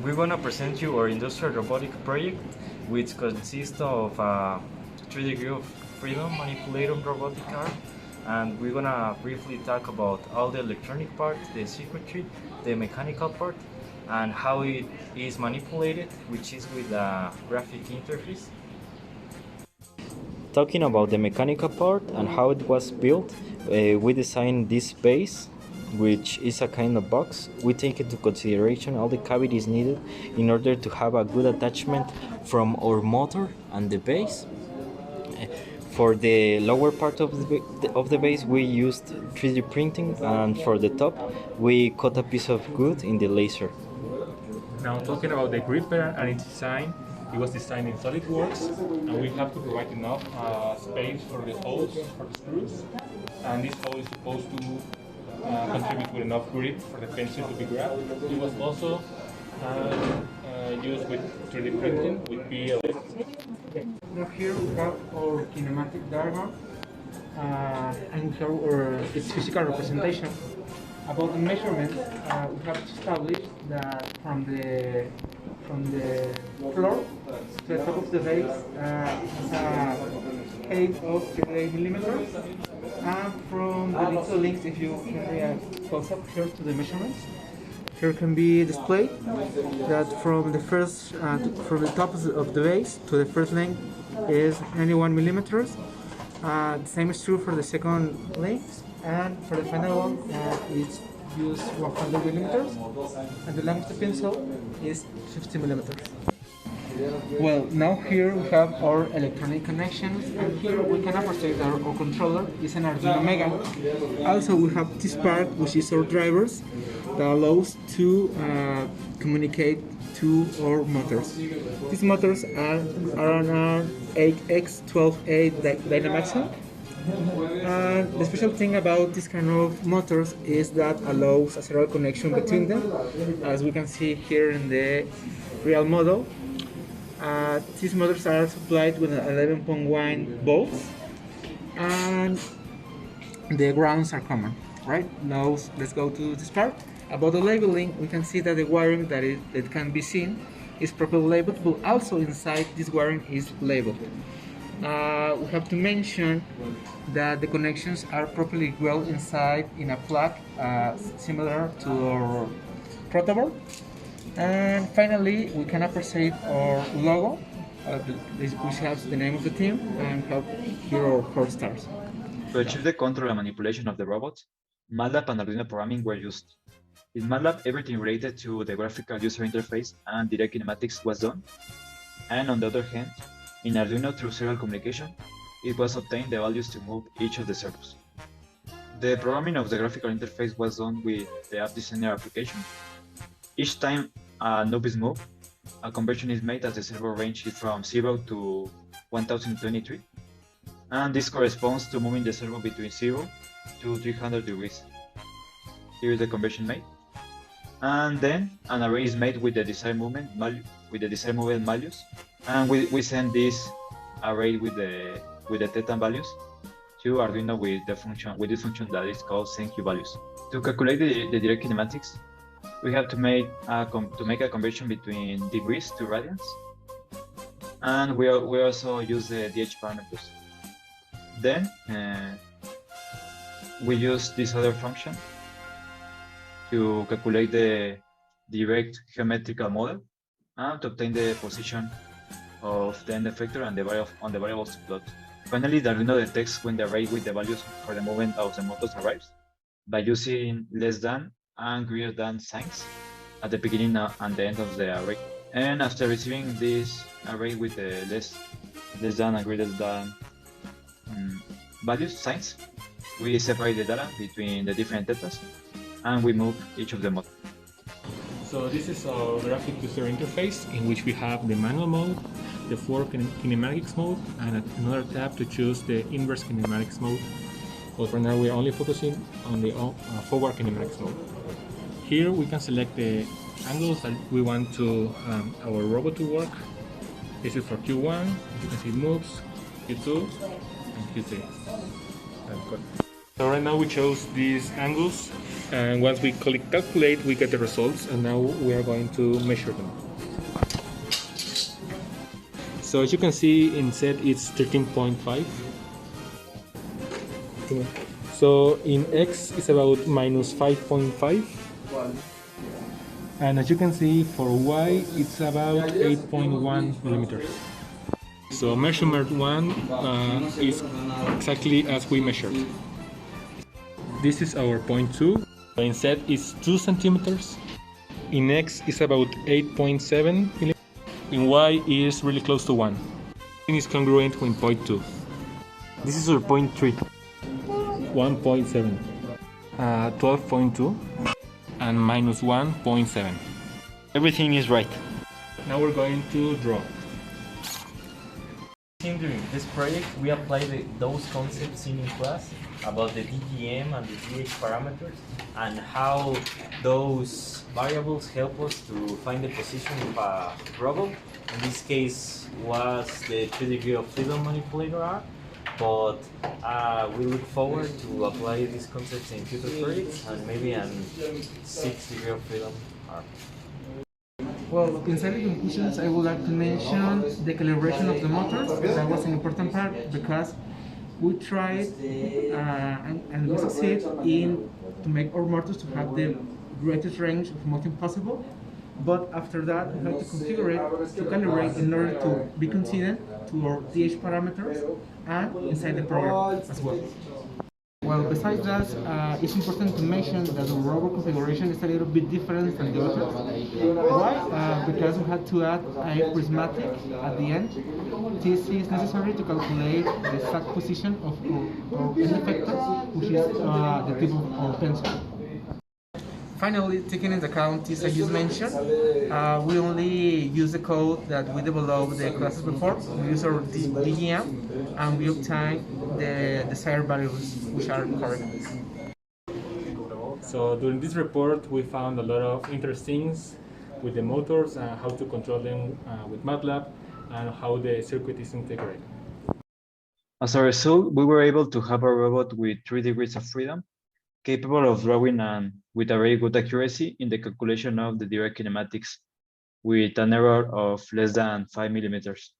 We're gonna present you our industrial robotic project, which consists of a 3 degree of freedom manipulator robotic arm, and we're gonna briefly talk about all the electronic part, the circuitry, the mechanical part, and how it is manipulated, which is with a graphic interface. Talking about the mechanical part and how it was built, we designed this base, which is a kind of box. We take into consideration all the cavities needed in order to have a good attachment from our motor and the base. For the lower part of the base, we used 3D printing, and for the top, we cut a piece of wood in the laser. Now talking about the gripper and its design, it was designed in SolidWorks, and we have to provide enough space for the holes for the screws, and this hole is supposed to contribute with enough grip for the pencil to be grabbed. It was also used with 3D printing with PLS. Now here we have our kinematic diagram and here its physical representation. About the measurements, we have established that from the floor to the top of the base is a height of 38 millimeters. And from the little links, if you can close up here to the measurements, here can be displayed that from the first from the top of the base to the first link is 91 millimeters. The same is true for the second link, and for the final one it's used 100 millimeters, and the length of the pencil is 50 millimeters. Well, now here we have our electronic connections, and here we can appreciate that our controller is an Arduino Mega. Also, we have this part, which is our drivers, that allows to communicate to our motors. These motors are on our 8X12A Dynamaxon. And the special thing about this kind of motors is that allows a serial connection between them, as we can see here in the real model. These motors are supplied with 11.1 volts, and the grounds are common. Right now, let's go to this part. About the labeling, we can see that the wiring that can be seen is properly labeled, but also inside this wiring is labeled. We have to mention that the connections are properly well inside in a plug similar to our protoboard. And finally, we can appreciate our logo, which has the name of the team, and have here our core stars. To achieve the control and manipulation of the robots, MATLAB and Arduino programming were used. In MATLAB, everything related to the graphical user interface and direct kinematics was done. And on the other hand, in Arduino, through serial communication, it was obtained the values to move each of the servos. The programming of the graphical interface was done with the App Designer application. Each time a knob is moved, a conversion is made as the servo range is from 0 to 1023, and this corresponds to moving the servo between 0 to 300 degrees. Here is the conversion made, and then an array is made with the desired movement values, and we send this array with the theta values to Arduino with this function that is called sendQValues. To calculate the direct kinematics, we have to make a conversion between degrees to radians, and we also use the DH parameters. Then we use this other function to calculate the direct geometrical model and to obtain the position of the end effector and the variables to plot. Finally, the Arduino detects when the array with the values for the movement of the motors arrives by using less than and greater than signs at the beginning and the end of the array. And after receiving this array with the less than and greater than values, signs, we separate the data between the different thetas and we move each of the motors. So this is our graphic user interface, in which we have the manual mode, the forward kinematics mode, and another tab to choose the inverse kinematics mode. But right now we are only focusing on the forward kinematics mode. Here we can select the angles that we want our robot to work. This is for Q1, as you can see it moves, Q2, and Q3. That's good. So right now we chose these angles, and once we click calculate, we get the results, and now we are going to measure them. So as you can see in Z it's 13.5. So in X it's about minus 5.5. And as you can see for Y it's about 8.1 millimeters. So measurement 1 is exactly as we measured. This is our point 2. In Z is 2 centimeters. In X is about 8.7 millimeters. In Y is really close to 1. It is congruent with point 2. This is our point 3. 1.7. 12.2 and minus 1.7. Everything is right. Now we're going to draw. During this project, we applied those concepts seen in class about the DGM and the DH parameters and how those variables help us to find the position of a robot. In this case was the 3 degree of freedom manipulator R, but we look forward to apply these concepts in future projects and maybe an 6 degree of freedom R. Well, inside the conclusions, I would like to mention the calibration of the motors. That was an important part because we tried and we succeed in to make our motors to have the greatest range of motion possible. But after that, we have to configure it to calibrate in order to be consistent to our DH parameters and inside the program as well. Well, besides that, it's important to mention that the robot configuration is a little bit different than the others. Why? Because we had to add a prismatic at the end. This is necessary to calculate the exact position of our end effector, which is the tip of our pencil. Finally, taking into account this I just mentioned, we only use the code that we developed the classes before. We use our DGM and we obtain the desired values which are correct. So during this report we found a lot of interesting things with the motors and how to control them with MATLAB and how the circuit is integrated. As a result, we were able to have a robot with 3 degrees of freedom, capable of drawing and with a very good accuracy in the calculation of the direct kinematics with an error of less than 5 millimeters.